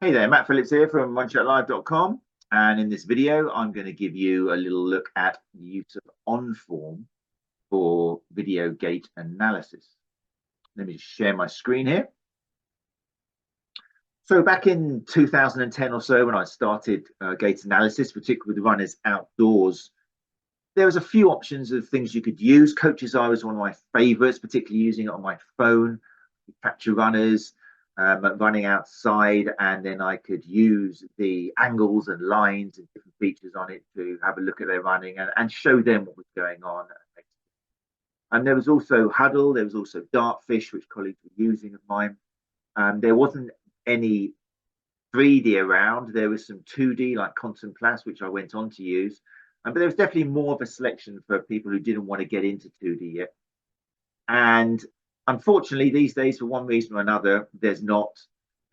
Hey there, Matt Phillips here from Runchatlive.com, and in this video I'm going to give you a little look at the use of Onform for video gait analysis. Let me just share my screen here. So back in 2010 or so, when I started gait analysis, particularly with runners outdoors, there was a few options of things you could use. 𝐾𝐽𝐻 was one of my favorites, particularly using it on my phone to capture runners running outside, and then I could use the angles and lines and different features on it to have a look at their running and show them what was going on. And there was also Hudl, there was also Dartfish, which colleagues were using of mine. There wasn't any 3D around. There was some 2D like Contemplast, which I went on to use. But there was definitely more of a selection for people who didn't want to get into 2D yet. And unfortunately, these days, for one reason or another, there's not.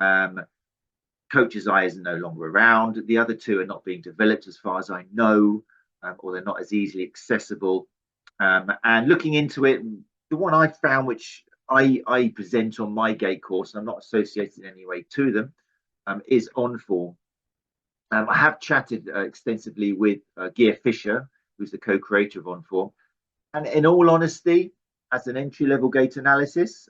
𝐾𝐽𝐻𝐸 is no longer around. The other two are not being developed as far as I know, or they're not as easily accessible. And looking into it, the one I found, which I present on my gait course, and I'm not associated in any way to them, is Onform. I have chatted extensively with 𝐸𝐴, who's the co-creator of Onform. And in all honesty, as an entry-level gait analysis,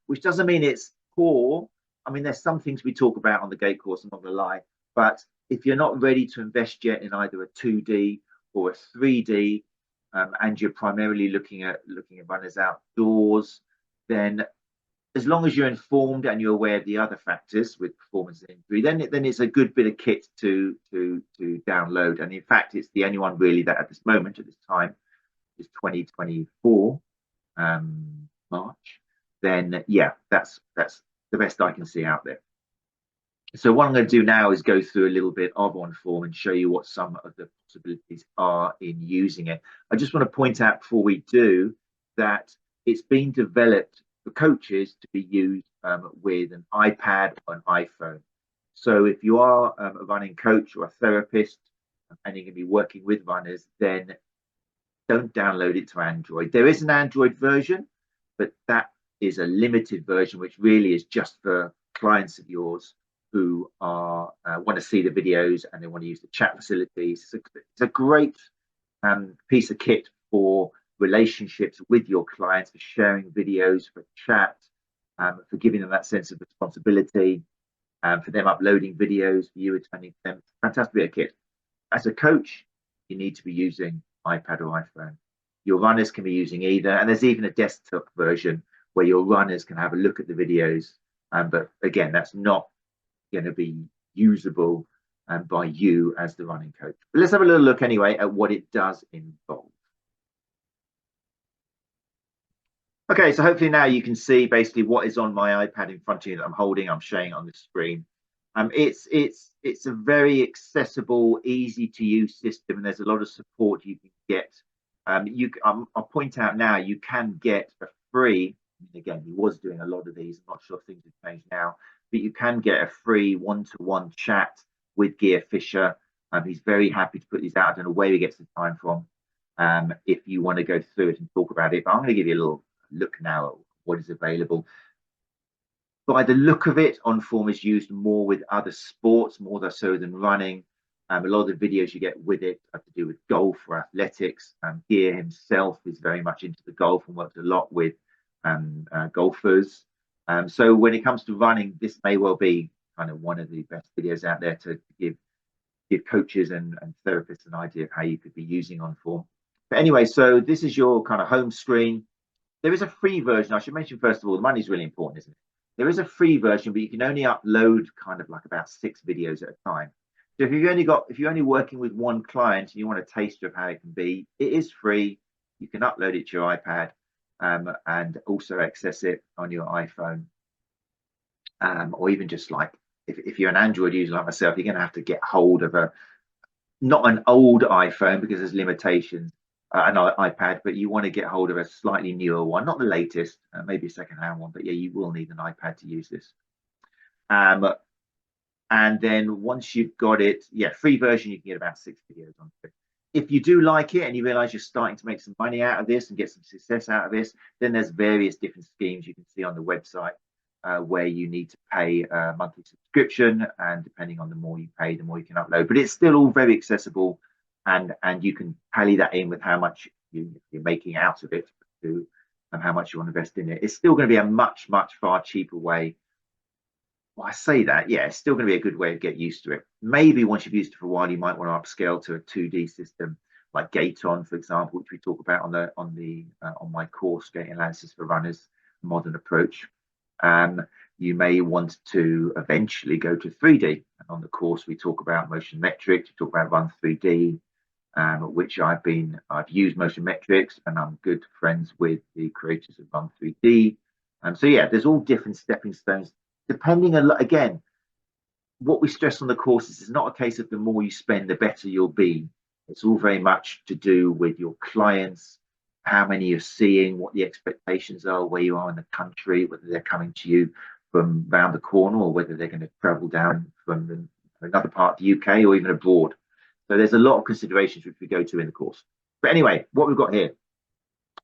which doesn't mean it's poor. I mean, there's some things we talk about on the gait course, I'm not going to lie. But if you're not ready to invest yet in either a 2D or a 3D, and you're primarily looking at runners outdoors, then as long as you're informed and you're aware of the other factors with performance and injury, then it's a good bit of kit to download. And in fact, it's the only one really that at this moment, at this time, is 2024 March. Then yeah, that's the best I can see out there. So what I'm going to do now is go through a little bit of Onform and show you what some of the possibilities are in using it. I just want to point out before we do that it's been developed for coaches to be used with an iPad or an iPhone. So if you are a running coach or a therapist and you're going to be working with runners, then don't download it to Android. There is an Android version, but that is a limited version, which really is just for clients of yours who are want to see the videos and they want to use the chat facilities. It's a great piece of kit for relationships with your clients, for sharing videos, for chat, for giving them that sense of responsibility, for them uploading videos, for you attending them. Fantastic bit of kit. As a coach, you need to be using iPad or iPhone. Your runners can be using either, and there's even a desktop version where your runners can have a look at the videos. But again, that's not going to be usable by you as the running coach. But let's have a little look anyway at what it does involve. Okay, so hopefully now you can see basically what is on my iPad in front of you that I'm holding. I'm showing it on the screen. It's a very accessible, easy to use system, and there's a lot of support you can get. I'll point out now you can get a free. Again, he was doing a lot of these. I'm not sure if things have changed now, but you can get a free one-to-one chat with 𝐸𝐴. He's very happy to put these out. I don't know where he gets the time from. If you want to go through it and talk about it, but I'm going to give you a little look now at what is available. By the look of it, Onform is used more with other sports, more so than running. A lot of the videos you get with it have to do with golf or athletics. 𝐸𝐴 himself is very much into the golf and works a lot with golfers. So when it comes to running, this may well be kind of one of the best videos out there to give coaches and therapists an idea of how you could be using Onform. But anyway, so this is your kind of home screen. There is a free version. I should mention first of all, the money is really important, isn't it? There is a free version, but you can only upload kind of like about 6 videos at a time. So if you're only working with one client and you want a taster of how it can be, it is free. You can upload it to your iPad and also access it on your iPhone, or even just like if you're an Android user like myself, you're going to have to get hold of not an old iPhone because there's limitations, an iPad, but you want to get hold of a slightly newer one, not the latest, maybe a second-hand one, but yeah, you will need an iPad to use this. And then once you've got it, yeah, free version, you can get about 6 videos on it. If you do like it and you realize you're starting to make some money out of this and get some success out of this, then there's various different schemes you can see on the website where you need to pay a monthly subscription, and depending on the more you pay, the more you can upload. But it's still all very accessible, and you can tally that in with how much you're making out of it to, and how much you want to invest in it. It's still going to be a much far cheaper way. Well, I say that, yeah, it's still going to be a good way to get used to it. Maybe once you've used it for a while, you might want to upscale to a 2D system like 𝐾𝐞𝐦𝐸, for example, which we talk about on my course, Gait Analysis for Runners, Modern Approach. You may want to eventually go to 3D. And on the course, we talk about motion metrics, we talk about Run 3D, which I've used motion metrics, and I'm good friends with the creators of Run 3D. So yeah, there's all different stepping stones, depending again. What we stress on the course is it's not a case of the more you spend, the better you'll be. It's all very much to do with your clients, how many you're seeing, what the expectations are, where you are in the country, whether they're coming to you from around the corner or whether they're going to travel down from another part of the UK or even abroad. So there's a lot of considerations which we go to in the course. But anyway, what we've got here,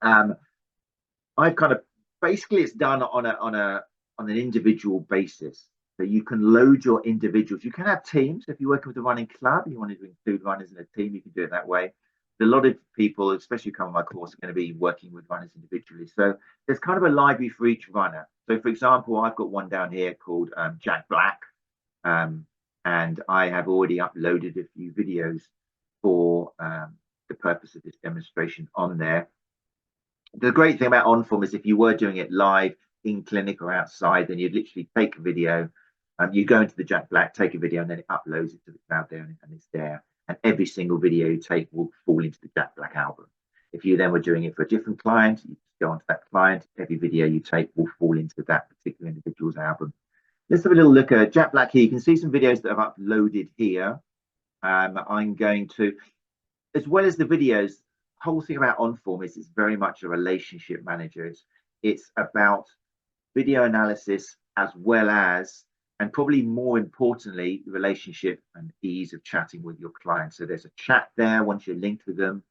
I've kind of basically, it's done on an individual basis. So you can load your individuals. You can have teams. If you're working with a running club, you wanted to include runners in a team, you can do it that way. A lot of people, especially coming my course, are going to be working with runners individually. So there's kind of a library for each runner. So for example, I've got one down here called Jack Black, and I have already uploaded a few videos for the purpose of this demonstration on there. The great thing about Onform is if you were doing it live in clinic or outside, then you'd literally take a video, you go into the Jack Black, take a video, and then it uploads it to the cloud there, and it's there. And every single video you take will fall into the Jack Black album. If you then were doing it for a different client, you just go onto that client, every video you take will fall into that particular individual's album. Let's have a little look at Jack Black here. You can see some videos that I've uploaded here. I'm going to, as well as the videos, the whole thing about Onform is it's very much a relationship manager. It's about video analysis as well as, and probably more importantly, the relationship and ease of chatting with your clients. So there's a chat there once you're linked with them.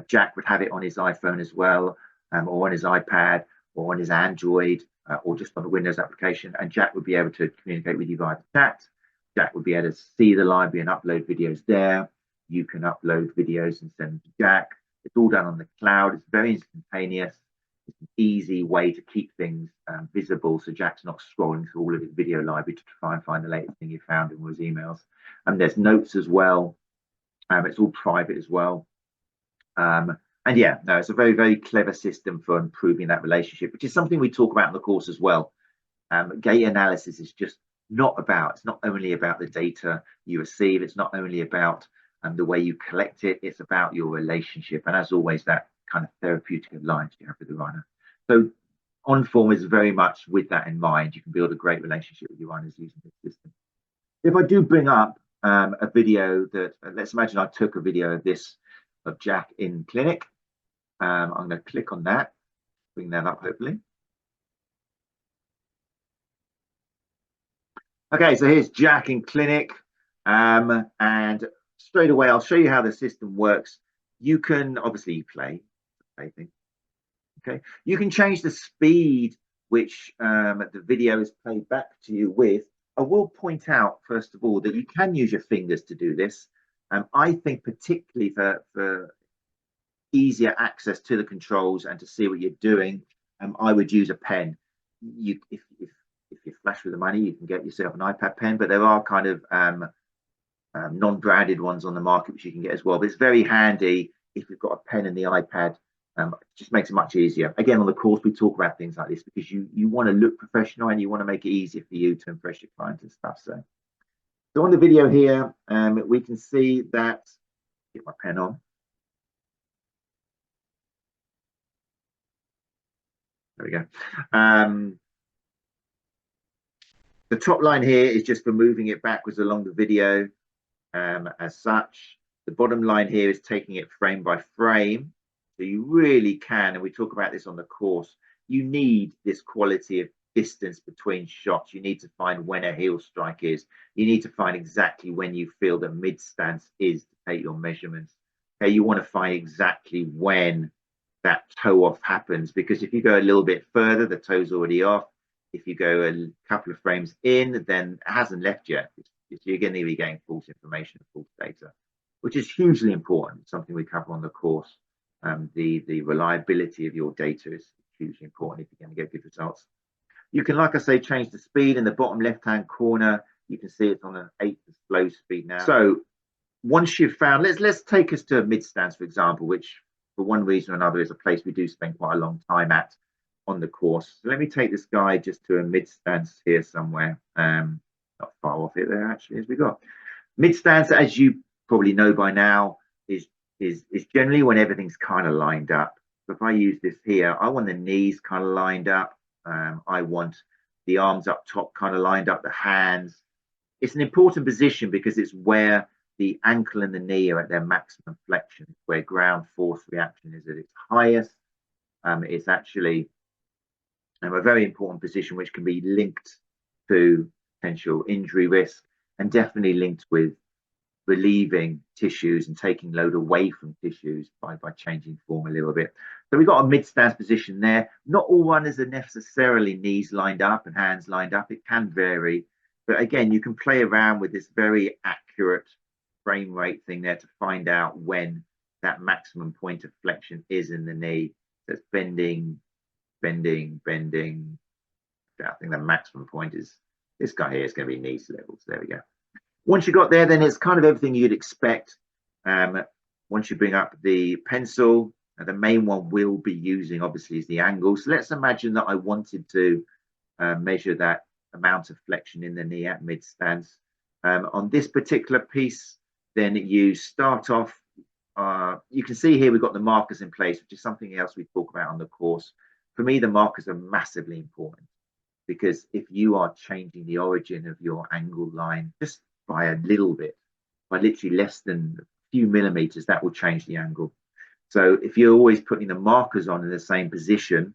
Jack would have it on his iPhone as well, or on his iPad, or on his Android, or just on the Windows application. And Jack would be able to communicate with you via the chat. Jack would be able to see the library and upload videos there. You can upload videos and send them to Jack. It's all done on the cloud. It's very instantaneous. It's an easy way to keep things visible, so Jack's not scrolling through all of his video library to try and find the latest thing he found in all his emails. And there's notes as well. It's all private as well. And yeah, no, it's a very clever system for improving that relationship, which is something we talk about in the course as well. Gait analysis is just not only about the data you receive. It's not only about the way you collect it. It's about your relationship, and as always, that kind of therapeutic alliance you have with the runner. So Onform is very much with that in mind. You can build a great relationship with your runners using this system. If I do bring up a video that, let's imagine I took a video of this, of Jack in clinic. I'm going to click on that, bring that up hopefully. Okay, so here's Jack in clinic, and straight away I'll show you how the system works. You can obviously play thing. Okay, you can change the speed which the video is played back to you with. I will point out first of all that you can use your fingers to do this. I think particularly for easier access to the controls and to see what you're doing, I would use a pen. If you're flush with the money, you can get yourself an iPad pen, but there are kind of non-branded ones on the market which you can get as well. But it's very handy if you've got a pen in the iPad. It just makes it much easier. Again, on the course, we talk about things like this because you want to look professional and you want to make it easier for you to impress your clients and stuff. So on the video here, we can see that, get my pen on. There we go. The top line here is just for moving it backwards along the video as such. The bottom line here is taking it frame by frame. So you really can, and we talk about this on the course, you need this quality of distance between shots. You need to find when a heel strike is. You need to find exactly when you feel the mid stance is to take your measurements. Okay, you want to find exactly when that toe off happens, because if you go a little bit further, the toe's already off. If you go a couple of frames in, then it hasn't left yet. You're going to be getting false information, false data, which is hugely important, something we cover on the course. The reliability of your data is hugely important if you're going to get good results. You can, like I say, change the speed in the bottom left-hand corner. You can see it's on an 8th flow speed now. So once you've found, let's take us to mid stance, for example, which for one reason or another is a place we do spend quite a long time at on the course. So let me take this guy just to a mid stance here somewhere. Not far off it there actually, as we got. Mid stance, as you probably know by now, is generally when everything's kind of lined up. So if I use this here, I want the knees kind of lined up. I want the arms up top kind of lined up, the hands. It's an important position because it's where the ankle and the knee are at their maximum flexion. It's where ground force reaction is at its highest. It's actually a very important position which can be linked to potential injury risk and definitely linked with relieving tissues and taking load away from tissues by changing form a little bit. So we've got a mid stance position there. Not all runners are necessarily knees lined up and hands lined up. It can vary, but again, you can play around with this very accurate frame rate thing there to find out when that maximum point of flexion is in the knee. So it's bending. I think the maximum point is this guy here is going to be knee level. So there we go. Once you got there, then it's kind of everything you'd expect. Once you bring up the pencil, the main one we'll be using obviously is the angle. So let's imagine that I wanted to measure that amount of flexion in the knee at mid stance. On this particular piece, then you start off, you can see here we've got the markers in place, which is something else we talk about on the course. For me, the markers are massively important because if you are changing the origin of your angle line just by a little bit, by literally less than a few millimeters, that will change the angle. So if you're always putting the markers on in the same position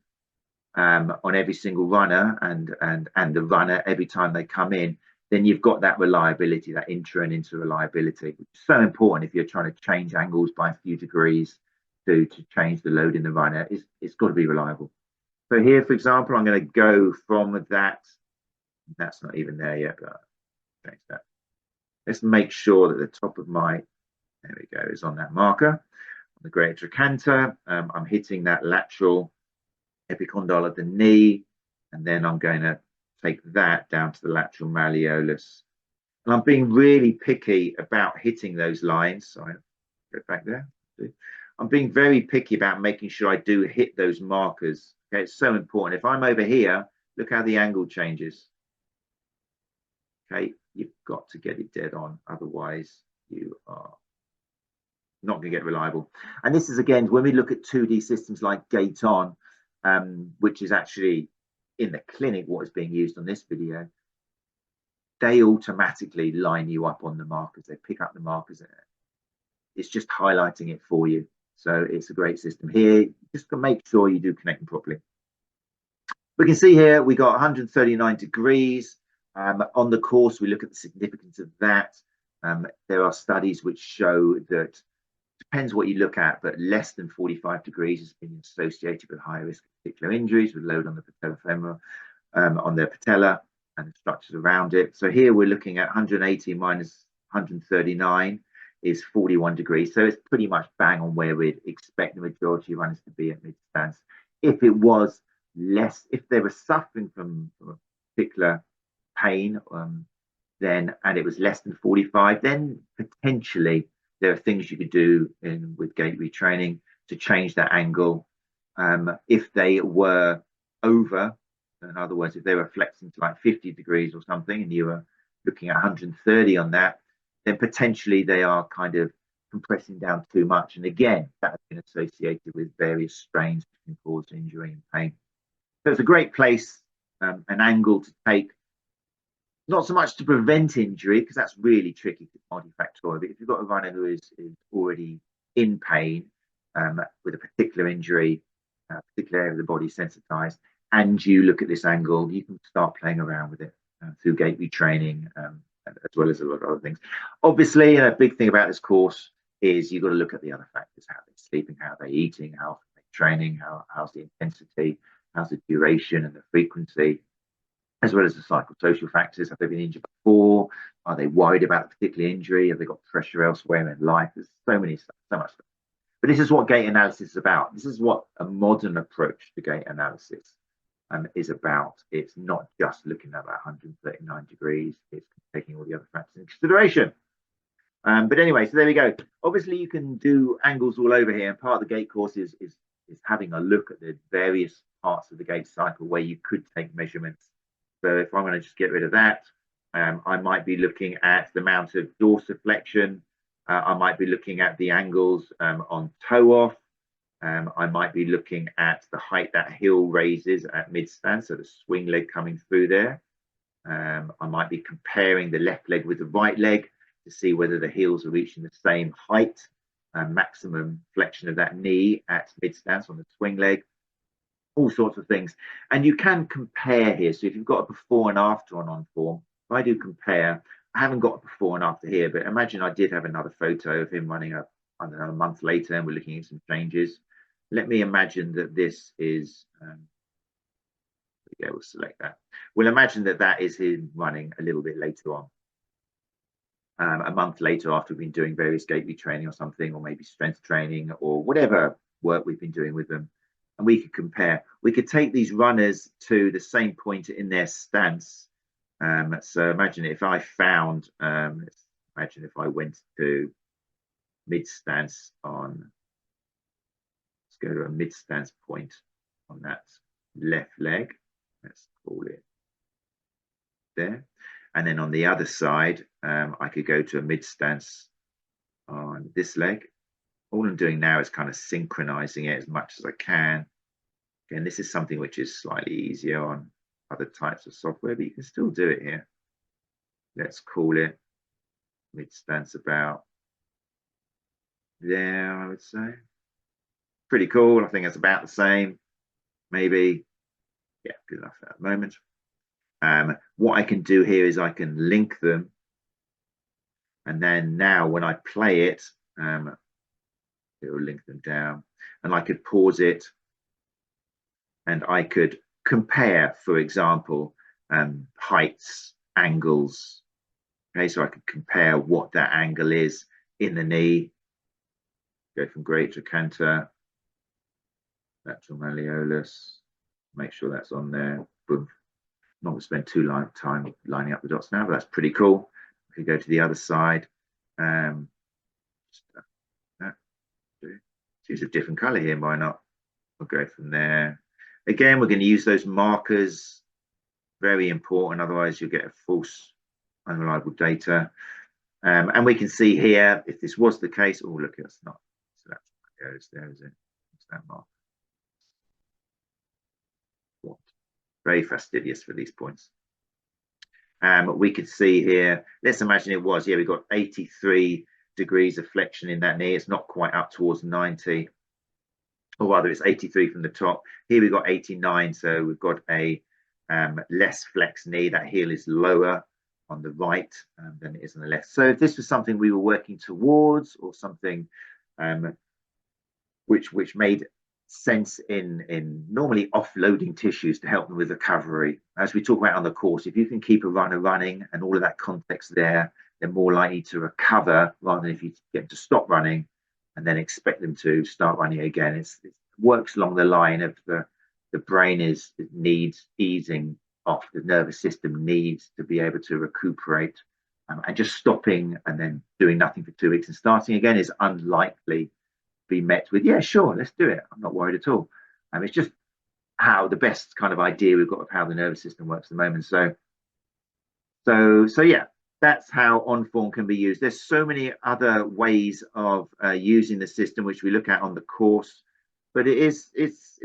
on every single runner and the runner every time they come in, then you've got that reliability, that intra and inter reliability, which is so important if you're trying to change angles by a few degrees to change the load in the runner. It's got to be reliable. So here, for example, I'm going to go from that. That's not even there yet, but I'll change that. Let's make sure that the top of my, there we go, is on that marker, on the greater trochanter. I'm hitting that lateral epicondyle of the knee, and then I'm going to take that down to the lateral malleolus. And I'm being really picky about hitting those lines. Sorry, go back there. I'm being very picky about making sure I do hit those markers. Okay, it's so important. If I'm over here, look how the angle changes. Okay, you've got to get it dead on, otherwise you are not going to get reliable. And this is, again, when we look at 2D systems like gait-on, which is actually in the clinic what is being used on this video, they automatically line you up on the markers. They pick up the markers. It's just highlighting it for you. So it's a great system here. Just to make sure you do connect them properly. We can see here we got 139 degrees. On the course, we look at the significance of that. There are studies which show that, depends what you look at, but less than 45 degrees has been associated with higher risk of particular injuries with load on the patellofemoral, on the patella and the structures around it. So here we're looking at 180 minus 139 is 41 degrees. So it's pretty much bang on where we'd expect the majority of runners to be at mid stance. If it was less, if they were suffering from a particular pain, then, and it was less than 45, then potentially there are things you could do with gait retraining to change that angle. If they were over, in other words, if they were flexing to like 50 degrees or something, and you were looking at 130 on that, then potentially they are kind of compressing down too much. And again, that has been associated with various strains which can cause injury and pain. So it's a great place, an angle to take, not so much to prevent injury, because that's really tricky to multifactorial. But if you've got a runner who is already in pain with a particular injury, particular area of the body sensitized, and you look at this angle, you can start playing around with it through gait retraining, as well as a lot of other things. Obviously, a big thing about this course is you've got to look at the other factors: how they're sleeping, how they're eating, how they're training, how's the intensity, how's the duration and the frequency. as well as the psychosocial factors. Have they been injured before? Are they worried about a particular injury? Have they got pressure elsewhere in their life? There's so much stuff. But this is what gait analysis is about. This is what a modern approach to gait analysis is about. It's not just looking at that 139 degrees. It's taking all the other factors into consideration. But anyway, so there we go. Obviously, you can do angles all over here, and part of the gait course is having a look at the various parts of the gait cycle where you could take measurements. So if I'm going to just get rid of that, I might be looking at the amount of dorsiflexion. I might be looking at the angles on toe off. I might be looking at the height that heel raises at mid stance, so the swing leg coming through there. I might be comparing the left leg with the right leg to see whether the heels are reaching the same height and maximum flexion of that knee at mid stance on the swing leg. All sorts of things. And you can compare here. So if you've got a before and after on Onform, if I do compare, I haven't got a before and after here, but imagine I did have another photo of him running I don't know, a month later, and we're looking at some changes. Let me imagine that this is, we'll select that. We'll imagine that that is him running a little bit later on. A month later, after we've been doing various gateway training or something, or maybe strength training or whatever work we've been doing with them. And we could compare. We could take these runners to the same point in their stance. So imagine if I found, imagine if I went to mid stance on, let's go to a mid stance point on that left leg. Let's call it there. And then on the other side, I could go to a mid stance on this leg. All I'm doing now is kind of synchronizing it as much as I can. Again, this is something which is slightly easier on other types of software, but you can still do it here. Let's call it mid stance about there, I would say. Pretty cool. I think it's about the same. Maybe, yeah, good enough at the moment. What I can do here is I can link them. And then now when I play it, it will link them down. And I could pause it. And I could compare, for example, heights, angles. Okay, so I could compare what that angle is in the knee. Go from great to canter, lateral malleolus. Make sure that's on there. Boom. I'm not going to spend too long time lining up the dots now, but that's pretty cool. We could go to the other side. Choose a different color here, why not? We'll go from there. Again, we're going to use those markers. Very important, otherwise you'll get a false, unreliable data. And we can see here, if this was the case, oh, look, it's not. So that goes there, is it? What's that mark? What? Very fastidious for these points. We could see here, let's imagine it was, yeah, we've got 83 degrees of flexion in that knee. It's not quite up towards 90. Or rather, it's 83 from the top. Here we've got 89, so we've got a less flexed knee. That heel is lower on the right than it is on the left. So if this was something we were working towards, or something which made sense in normally offloading tissues to help them with recovery, as we talk about on the course, if you can keep a runner running and all of that context there, they're more likely to recover rather than if you get them to stop running and then expect them to start running again. It works along the line of the brain needs easing off. The nervous system needs to be able to recuperate, and just stopping and then doing nothing for 2 weeks and starting again is unlikely to be met with, yeah, sure, let's do it. I'm not worried at all. It's just how the best kind of idea we've got of how the nervous system works at the moment. So yeah. That's how Onform can be used. There's so many other ways of using the system, which we look at on the course, but it's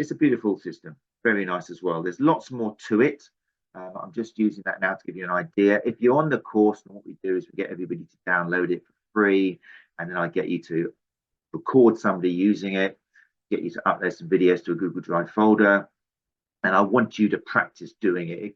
a beautiful system, very nice as well. There's lots more to it. I'm just using that now to give you an idea. If you're on the course, and what we do is we get everybody to download it for free, and then I get you to record somebody using it, get you to upload some videos to a Google Drive folder, and I want you to practice doing it.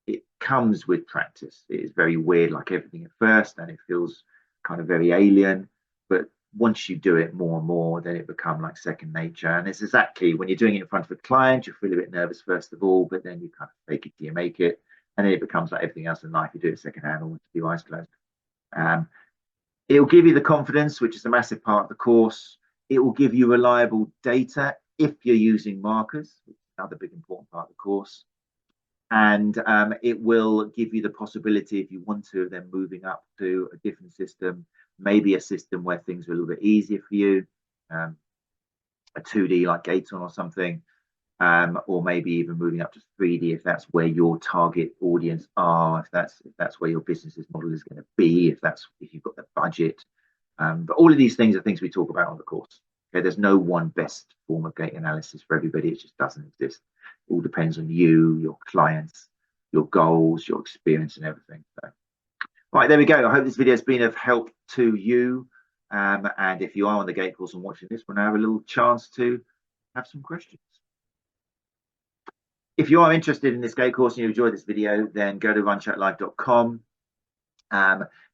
It comes with practice. It is very weird, like everything at first, and it feels kind of very alien. But once you do it more and more, then it becomes like second nature. And it's exactly when you're doing it in front of a client, you feel a bit nervous first of all, but then you kind of fake it till you make it. and then it becomes like everything else in life. You do it secondhand or with your eyes closed. It will give you the confidence, which is a massive part of the course. It will give you reliable data if you're using markers, which is another big important part of the course. And it will give you the possibility, if you want to, then moving up to a different system, maybe a system where things are a little bit easier for you, a 2D like 𝐃𝐞𝐦𝐨 or something, or maybe even moving up to 3D if that's where your target audience are, if that's where your business's model is going to be, if you've got the budget. But all of these things are things we talk about on the course. Okay, there's no one best form of gait analysis for everybody. It just doesn't exist. It all depends on you, your clients, your goals, your experience, and everything. So, right, there we go. I hope this video has been of help to you. And if you are on the gait course and watching this, we'll now have a little chance to have some questions. If you are interested in this gait course and you enjoyed this video, then go to runchatlive.com.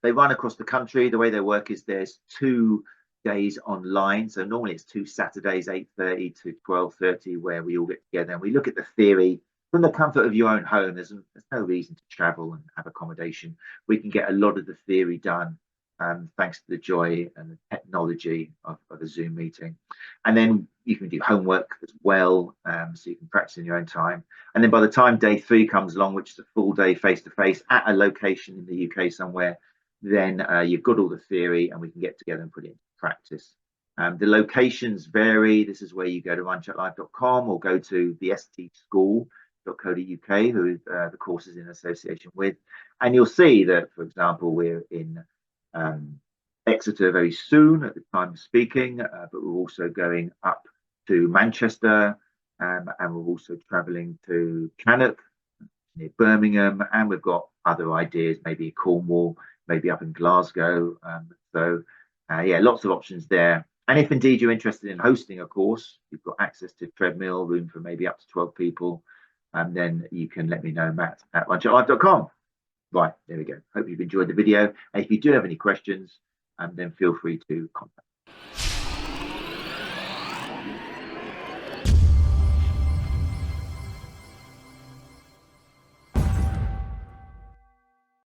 They run across the country. The way they work is there's 2 days online. So normally it's 2 Saturdays, 8:30 to 12:30, where we all get together and we look at the theory from the comfort of your own home. There's no reason to travel and have accommodation. We can get a lot of the theory done thanks to the joy and the technology of a Zoom meeting. And then you can do homework as well, so you can practice in your own time. And then by the time day 3 comes along, which is a full day face-to-face at a location in the UK somewhere, then you've got all the theory and we can get together and put it into practice. The locations vary. This is where you go to runchatlive.com or go to the st.school.co.uk, who the course is in association with. And you'll see that, for example, we're in Exeter very soon at the time of speaking, but we're also going up to Manchester, and we're also traveling to 𝐃𝐞𝐦𝐨 near Birmingham, and we've got other ideas, maybe Cornwall, maybe up in Glasgow. Yeah, lots of options there. And if indeed you're interested in hosting a course, you've got access to treadmill, room for maybe up to 12 people, and then you can let me know, Matt@runchatlive.com. Right, there we go. Hope you've enjoyed the video. And if you do have any questions, then feel free to contact me.